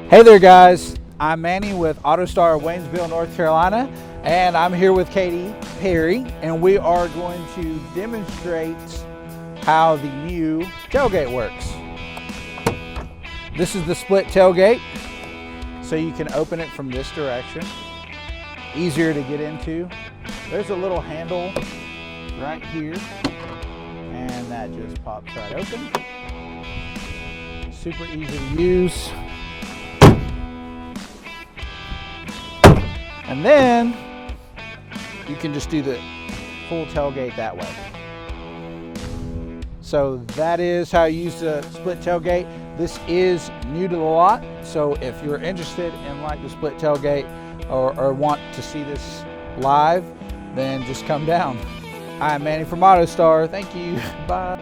Hey there guys, I'm Manny with AutoStar Waynesville, North Carolina, and I'm here with Katie Perry, and we are going to demonstrate how the new tailgate works. This is the split tailgate, so you can open it from this direction. Easier to get into. There's a little handle right here, and that just pops right open. Super easy to use. And then you can just do the full tailgate that way. So that is how you use the split tailgate. This is new to the lot, so if you're interested in like the split tailgate or want to see this live, then just come down. I'm Manny from AutoStar. Thank you. Bye.